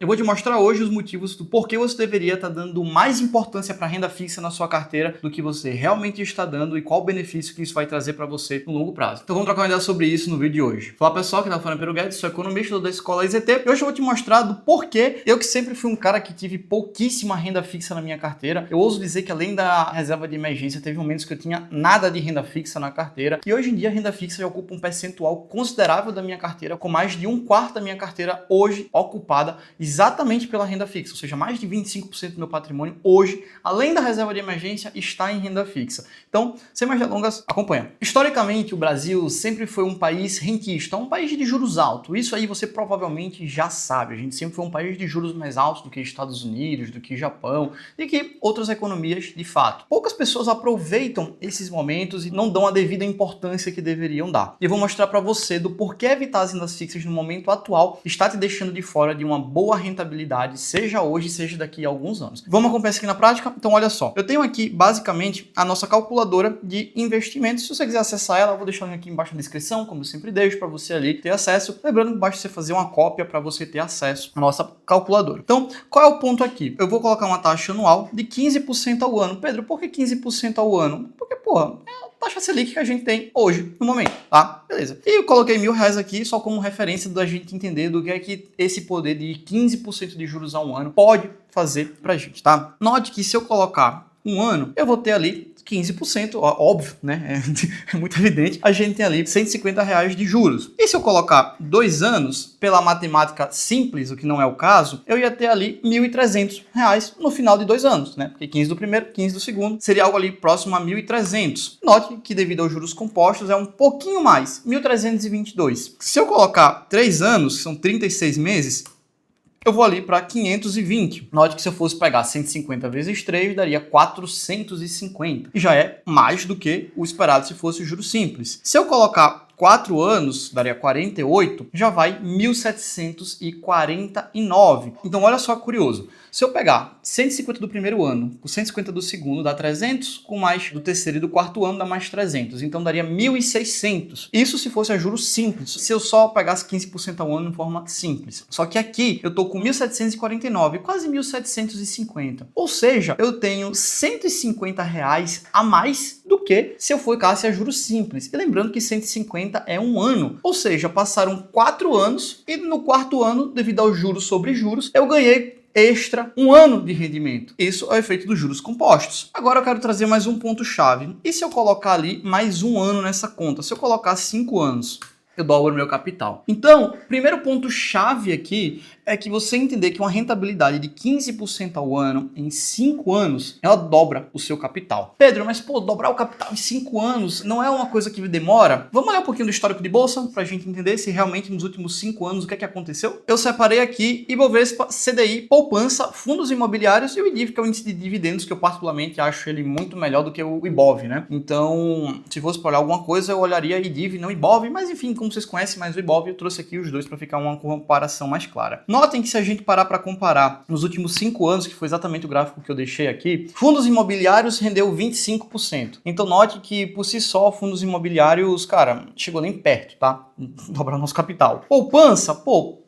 Eu vou te mostrar hoje os motivos do porquê você deveria estar dando mais importância para a renda fixa na sua carteira do que você realmente está dando e qual o benefício que isso vai trazer para você no longo prazo. Então vamos trocar uma ideia sobre isso no vídeo de hoje. Fala pessoal, que tá falando Pedro Guedes, sou economista da escola IZT e hoje eu vou te mostrar do porquê eu que sempre fui um cara que tive pouquíssima renda fixa na minha carteira. Eu ouso dizer que além da reserva de emergência, teve momentos que eu tinha nada de renda fixa na carteira e hoje em dia a renda fixa já ocupa um percentual considerável da minha carteira, com mais de 1/4 da minha carteira hoje ocupada exatamente pela renda fixa, ou seja, mais de 25% do meu patrimônio hoje, além da reserva de emergência, está em renda fixa. Então, sem mais delongas, acompanha. Historicamente, o Brasil sempre foi um país rentista, um país de juros altos. Isso aí você provavelmente já sabe. A gente sempre foi um país de juros mais altos do que Estados Unidos, do que Japão e que outras economias de fato. Poucas pessoas aproveitam esses momentos e não dão a devida importância que deveriam dar. E eu vou mostrar para você do porquê evitar as rendas fixas no momento atual está te deixando de fora de uma boa rentabilidade, seja hoje, seja daqui a alguns anos. Vamos acompanhar isso aqui na prática? Então olha só, eu tenho aqui basicamente a nossa calculadora de investimentos. Se você quiser acessar ela, eu vou deixar o link aqui embaixo na descrição, como eu sempre deixo, para você ali ter acesso. Lembrando que basta você fazer uma cópia para você ter acesso à nossa calculadora. Então, qual é o ponto aqui? Eu vou colocar uma taxa anual de 15% ao ano. Pedro, por que 15% ao ano? Porque, porra, taxa Selic que a gente tem hoje, no momento, tá? Beleza. E eu coloquei R$1.000 aqui só como referência da gente entender do que é que esse poder de 15% de juros a um ano pode fazer pra gente, tá? Note que se eu colocar um ano, eu vou ter ali 15%, óbvio, né? É muito evidente. A gente tem ali R$150 de juros. E se eu colocar 2 anos, pela matemática simples, o que não é o caso, eu ia ter ali R$1.300 no final de 2 anos, né? Porque 15 do primeiro, 15 do segundo, seria algo ali próximo a 1.300. Note que devido aos juros compostos é um pouquinho mais, 1.322. Se eu colocar 3 anos, que são 36 meses, eu vou ali para 520. Note que se eu fosse pegar 150 vezes 3, daria 450. E já é mais do que o esperado se fosse o juros simples. Se eu colocar 4 anos, daria 48, já vai 1.749. Então, olha só curioso. Se eu pegar 150 do primeiro ano com 150 do segundo, dá 300, com mais do terceiro e do quarto ano, dá mais 300. Então, daria 1.600. Isso se fosse a juros simples, se eu só pegasse 15% ao ano de forma simples. Só que aqui, eu estou com 1.749, quase 1.750. Ou seja, eu tenho R$150 a mais do que se eu focasse a juros simples. E lembrando que 150 é um ano. Ou seja, passaram 4 anos e no quarto ano, devido aos juros sobre juros, eu ganhei extra um ano de rendimento. Isso é o efeito dos juros compostos. Agora eu quero trazer mais um ponto-chave. E se eu colocar ali mais um ano nessa conta? Se eu colocar 5 anos, eu dobro o meu capital. Então, primeiro ponto-chave aqui é que você entender que uma rentabilidade de 15% ao ano em 5 anos, ela dobra o seu capital. Pedro, mas pô, dobrar o capital em 5 anos não é uma coisa que demora? Vamos olhar um pouquinho do histórico de bolsa para a gente entender se realmente nos últimos 5 anos o que é que aconteceu? Eu separei aqui Ibovespa, CDI, poupança, fundos imobiliários e o IDIV, que é o índice de dividendos, que eu particularmente acho ele muito melhor do que o IBOV, né? Então, se fosse para olhar alguma coisa, eu olharia IDIV, não IBOV, mas enfim, como vocês conhecem mais o IBOV, eu trouxe aqui os dois para ficar uma comparação mais clara. Notem que se a gente parar para comparar nos últimos 5 anos, que foi exatamente o gráfico que eu deixei aqui, fundos imobiliários rendeu 25%. Então note que por si só, fundos imobiliários, cara, chegou nem perto, tá? Dobrar nosso capital. Poupança, pô,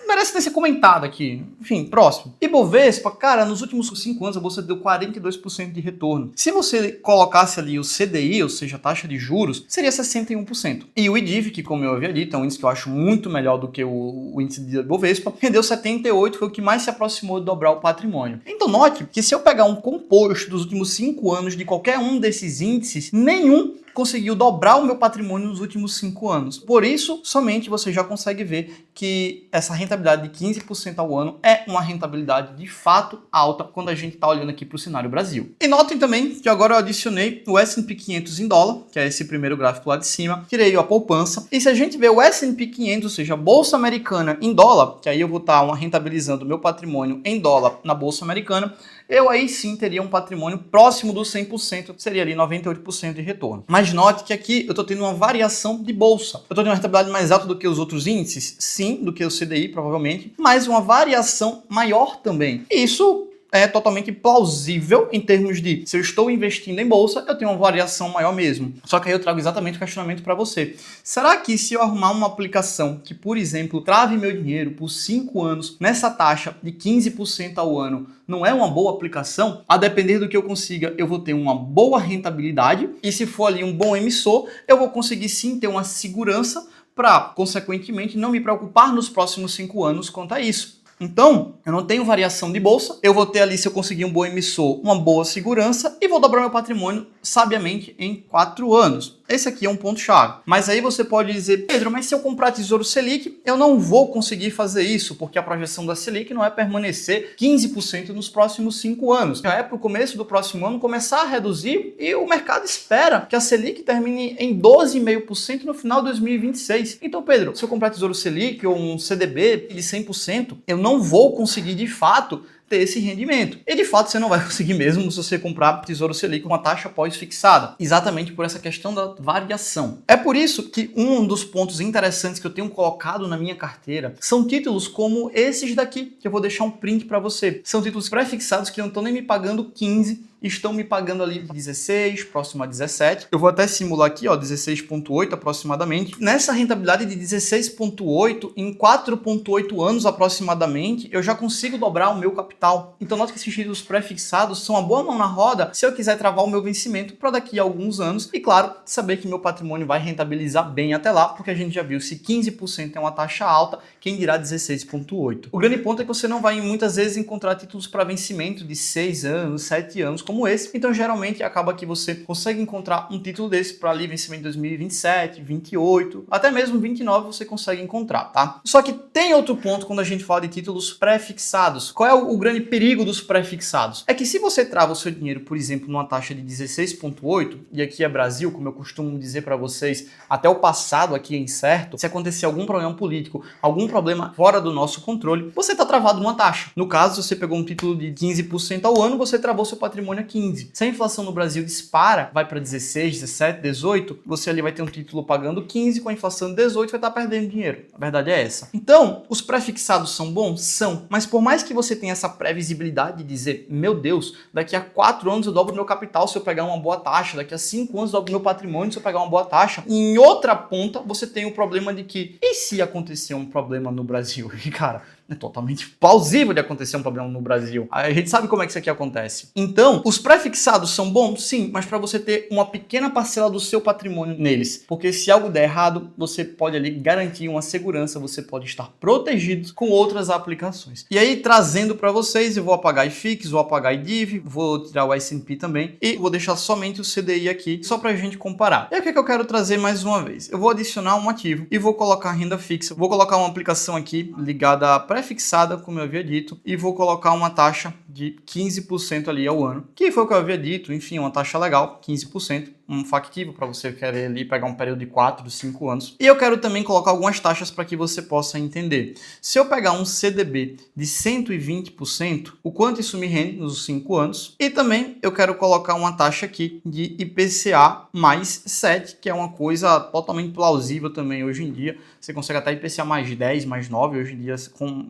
merece ter sido comentado aqui. Enfim, próximo. Ibovespa, cara, nos últimos 5 anos a bolsa deu 42% de retorno. Se você colocasse ali o CDI, ou seja, a taxa de juros, seria 61%. E o IDIV, que como eu havia dito, é um índice que eu acho muito melhor do que o índice de Ibovespa, rendeu 78%, foi o que mais se aproximou de dobrar o patrimônio. Então note que se eu pegar um composto dos últimos 5 anos de qualquer um desses índices, nenhum conseguiu dobrar o meu patrimônio nos últimos 5 anos. Por isso, somente você já consegue ver que essa rentabilidade de 15% ao ano é uma rentabilidade de fato alta quando a gente está olhando aqui para o cenário Brasil. E notem também que agora eu adicionei o S&P 500 em dólar, que é esse primeiro gráfico lá de cima, tirei a poupança. E se a gente vê o S&P 500, ou seja, a Bolsa Americana em dólar, que aí eu vou estar rentabilizando o meu patrimônio em dólar na Bolsa Americana, eu aí sim teria um patrimônio próximo dos 100%, que seria ali 98% de retorno. Mas note que aqui eu estou tendo uma variação de bolsa. Eu estou tendo uma rentabilidade mais alta do que os outros índices? Sim, do que o CDI, provavelmente, mas uma variação maior também. E isso é totalmente plausível em termos de, se eu estou investindo em bolsa, eu tenho uma variação maior mesmo. Só que aí eu trago exatamente o questionamento para você. Será que se eu arrumar uma aplicação que, por exemplo, trave meu dinheiro por 5 anos nessa taxa de 15% ao ano, não é uma boa aplicação? A depender do que eu consiga, eu vou ter uma boa rentabilidade e se for ali um bom emissor, eu vou conseguir sim ter uma segurança para, consequentemente, não me preocupar nos próximos 5 anos quanto a isso. Então, eu não tenho variação de bolsa, eu vou ter ali, se eu conseguir um bom emissor, uma boa segurança e vou dobrar meu patrimônio sabiamente em 4 anos. Esse aqui é um ponto-chave. Mas aí você pode dizer, Pedro, mas se eu comprar Tesouro Selic, eu não vou conseguir fazer isso, porque a projeção da Selic não é permanecer 15% nos próximos 5 anos. Já é para o começo do próximo ano começar a reduzir e o mercado espera que a Selic termine em 12,5% no final de 2026. Então, Pedro, se eu comprar Tesouro Selic ou um CDB de 100%, eu não vou conseguir de fato ter esse rendimento. E de fato você não vai conseguir mesmo se você comprar Tesouro Selic com uma taxa pós-fixada, exatamente por essa questão da variação. É por isso que um dos pontos interessantes que eu tenho colocado na minha carteira são títulos como esses daqui, que eu vou deixar um print para você. São títulos pré-fixados que não estão nem me pagando 15, estão me pagando ali 16, próximo a 17. Eu vou até simular aqui, ó, 16,8 aproximadamente. Nessa rentabilidade de 16,8, em 4,8 anos aproximadamente, eu já consigo dobrar o meu capital. Então, nota que esses títulos pré-fixados são uma boa mão na roda se eu quiser travar o meu vencimento para daqui a alguns anos. E, claro, saber que meu patrimônio vai rentabilizar bem até lá, porque a gente já viu se 15% é uma taxa alta, quem dirá 16,8. O grande ponto é que você não vai muitas vezes encontrar títulos para vencimento de 6 anos, 7 anos, como esse. Então, geralmente, acaba que você consegue encontrar um título desse para ali vencimento em 2027, 28, até mesmo 29 você consegue encontrar, tá? Só que tem outro ponto quando a gente fala de títulos pré-fixados. Qual é o grande perigo dos pré-fixados? É que se você trava o seu dinheiro, por exemplo, numa taxa de 16,8, e aqui é Brasil, como eu costumo dizer para vocês, até o passado aqui é incerto, se acontecer algum problema político, algum problema fora do nosso controle, você está travado numa taxa. No caso, se você pegou um título de 15% ao ano, você travou seu patrimônio a 15. Se a inflação no Brasil dispara, vai para 16, 17, 18, você ali vai ter um título pagando 15, com a inflação de 18 vai estar perdendo dinheiro. A verdade é essa. Então, os pré-fixados são bons? São. Mas por mais que você tenha essa previsibilidade de dizer, meu Deus, daqui a 4 anos eu dobro meu capital se eu pegar uma boa taxa, daqui a 5 anos eu dobro meu patrimônio se eu pegar uma boa taxa. Em outra ponta, você tem o problema de que, e se acontecer um problema no Brasil? E cara, é totalmente plausível de acontecer um problema no Brasil. A gente sabe como é que isso aqui acontece. Então, os pré-fixados são bons? Sim, mas para você ter uma pequena parcela do seu patrimônio neles. Porque se algo der errado, você pode ali garantir uma segurança, você pode estar protegido com outras aplicações. E aí, trazendo para vocês, eu vou apagar IFIX, vou apagar IDIV, vou tirar o S&P também e vou deixar somente o CDI aqui, só para a gente comparar. E aí, o que é que eu quero trazer mais uma vez? Eu vou adicionar um ativo e vou colocar renda fixa. Vou colocar uma aplicação aqui ligada a pré-fixada, como eu havia dito, e vou colocar uma taxa de 15% ali ao ano, que foi o que eu havia dito, enfim, uma taxa legal, 15%, um factível para você querer ali pegar um período de 4, 5 anos. E eu quero também colocar algumas taxas para que você possa entender. Se eu pegar um CDB de 120%, o quanto isso me rende nos 5 anos? E também eu quero colocar uma taxa aqui de IPCA mais 7, que é uma coisa totalmente plausível também hoje em dia. Você consegue até IPCA mais 10, mais 9 hoje em dia com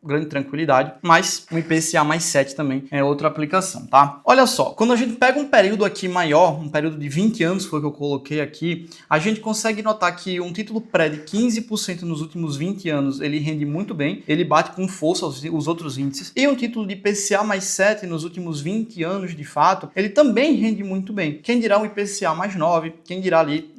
grande tranquilidade, mas o IPCA mais 7 também é outra aplicação, tá? Olha só, quando a gente pega um período aqui maior, um período de 20 anos, foi o que eu coloquei aqui, a gente consegue notar que um título pré de 15% nos últimos 20 anos, ele rende muito bem, ele bate com força os outros índices, e um título de IPCA mais 7 nos últimos 20 anos, de fato, ele também rende muito bem. Quem dirá um IPCA mais 9, quem dirá ali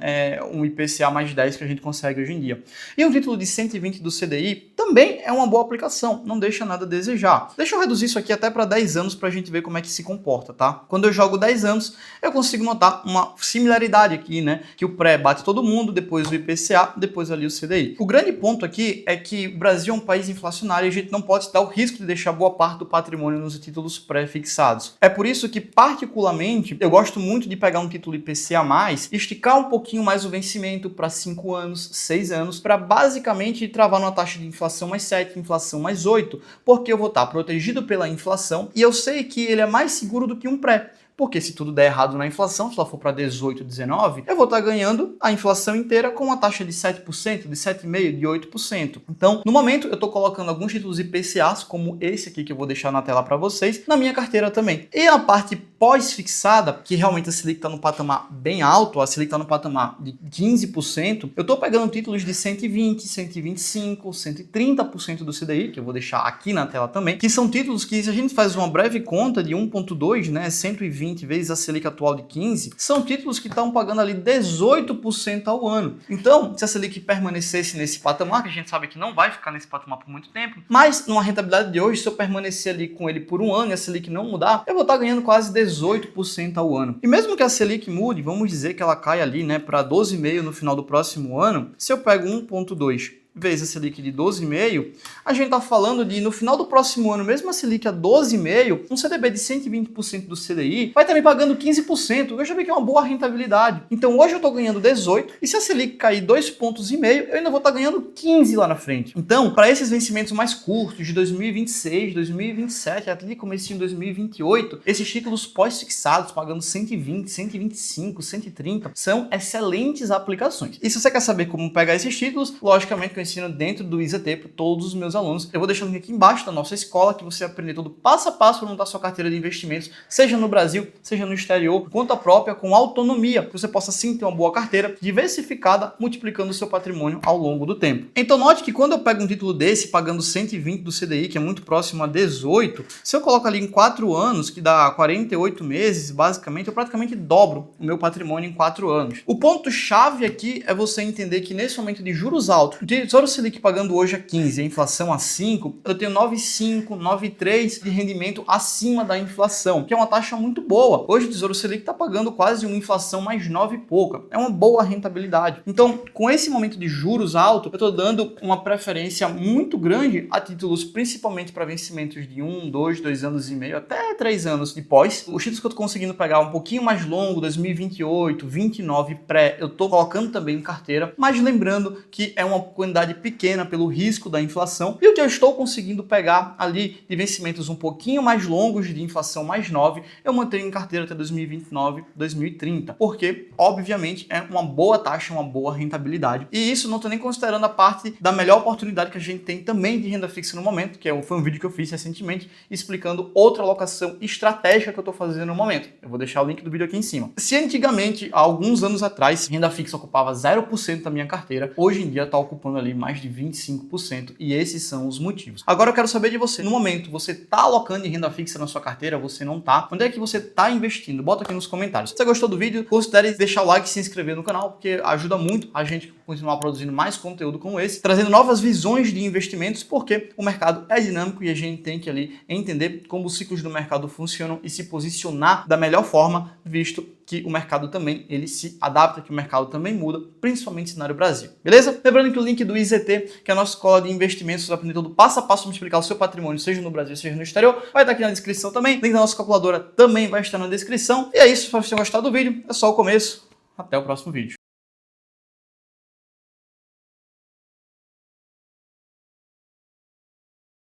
um IPCA mais 10 que a gente consegue hoje em dia. E um título de 120 do CDI também é uma boa aplicação, não deixa nada a desejar. Deixa eu reduzir isso aqui até para 10 anos para a gente ver como é que se comporta, tá? Quando eu jogo 10 anos, eu consigo notar uma similaridade aqui, né? Que o pré bate todo mundo, depois o IPCA, depois ali o CDI. O grande ponto aqui é que o Brasil é um país inflacionário e a gente não pode dar o risco de deixar boa parte do patrimônio nos títulos pré-fixados. É por isso que, particularmente, eu gosto muito de pegar um título IPCA+, esticar um pouquinho mais o vencimento para 5 anos, 6 anos, para basicamente travar numa taxa de inflação mais 7, inflação mais 8, porque eu vou estar protegido pela inflação e eu sei que ele é mais seguro do que um pré. porque se tudo der errado na inflação, se ela for para 18, 19, eu vou estar ganhando a inflação inteira com uma taxa de 7%, de 7,5%, de 8%. Então, no momento, eu estou colocando alguns títulos IPCAs, como esse aqui que eu vou deixar na tela para vocês, na minha carteira também. E a parte pós-fixada, que realmente a Selic está no patamar bem alto, a Selic está no patamar de 15%, eu estou pegando títulos de 120, 125, 130% do CDI, que eu vou deixar aqui na tela também, que são títulos que, se a gente faz uma breve conta de 1,2, né, 120 vezes a Selic atual de 15, são títulos que estão pagando ali 18% ao ano. Então, se a Selic permanecesse nesse patamar, que a gente sabe que não vai ficar nesse patamar por muito tempo, mas numa rentabilidade de hoje, se eu permanecer ali com ele por um ano e a Selic não mudar, eu vou estar ganhando quase 18% ao ano. E mesmo que a Selic mude, vamos dizer que ela caia ali, né, para 12,5% no final do próximo ano, se eu pego 1,2 vezes a Selic de 12,5, a gente está falando de, no final do próximo ano, mesmo a Selic a 12,5, um CDB de 120% do CDI vai estar me pagando 15%. Eu já vi que é uma boa rentabilidade. Então hoje eu estou ganhando 18, e se a Selic cair 2,5 pontos, eu ainda vou estar ganhando 15 lá na frente. Então, para esses vencimentos mais curtos, de 2026, 2027, até de começo de 2028, esses títulos pós-fixados, pagando 120, 125, 130, são excelentes aplicações. E se você quer saber como pegar esses títulos, logicamente que eu ensino dentro do EasyT para todos os meus alunos. Eu vou deixar o link aqui embaixo da nossa escola, que você aprender todo passo a passo para montar sua carteira de investimentos, seja no Brasil, seja no exterior, por conta própria, com autonomia, que você possa sim ter uma boa carteira diversificada, multiplicando o seu patrimônio ao longo do tempo. Então note que quando eu pego um título desse, pagando 120 do CDI, que é muito próximo a 18, se eu coloco ali em 4 anos, que dá 48 meses, basicamente, eu praticamente dobro o meu patrimônio em 4 anos. O ponto-chave aqui é você entender que nesse momento de juros altos, Tesouro Selic pagando hoje a 15, a inflação a 5, eu tenho 9,5, 9,3 de rendimento acima da inflação, que é uma taxa muito boa. Hoje o Tesouro Selic está pagando quase uma inflação mais 9 e pouca. É uma boa rentabilidade. Então, com esse momento de juros alto, eu estou dando uma preferência muito grande a títulos, principalmente para vencimentos de 1, 2, 2 anos e meio, até 3 anos de pós. Os títulos que eu estou conseguindo pegar um pouquinho mais longo, 2028, 29 pré, eu estou colocando também em carteira, mas lembrando que é uma quantidade pequena pelo risco da inflação, e o que eu estou conseguindo pegar ali de vencimentos um pouquinho mais longos, de inflação mais 9, eu mantenho em carteira até 2029, 2030, porque obviamente é uma boa taxa, uma boa rentabilidade. E isso não estou nem considerando a parte da melhor oportunidade que a gente tem também de renda fixa no momento, que foi um vídeo que eu fiz recentemente explicando outra alocação estratégica que eu estou fazendo no momento. Eu vou deixar o link do vídeo aqui em cima. Se antigamente, há alguns anos atrás, renda fixa ocupava 0% da minha carteira, hoje em dia está ocupando ali mais de 25%, e esses são os motivos. Agora eu quero saber de você. No momento, você está alocando em renda fixa na sua carteira? Você não está? Onde é que você está investindo? Bota aqui nos comentários. Se você gostou do vídeo, considere deixar o like e se inscrever no canal, porque ajuda muito a gente continuar produzindo mais conteúdo como esse, trazendo novas visões de investimentos, porque o mercado é dinâmico e a gente tem que ali entender como os ciclos do mercado funcionam e se posicionar da melhor forma, visto que o mercado também ele se adapta, que o mercado também muda, principalmente no cenário Brasil. Beleza? Lembrando que o link do EasyT, que é a nossa escola de investimentos, você vai aprender todo passo a passo para multiplicar o seu patrimônio, seja no Brasil, seja no exterior, vai estar aqui na descrição também. O link da nossa calculadora também vai estar na descrição. E é isso, se você gostar do vídeo, é só o começo. Até o próximo vídeo.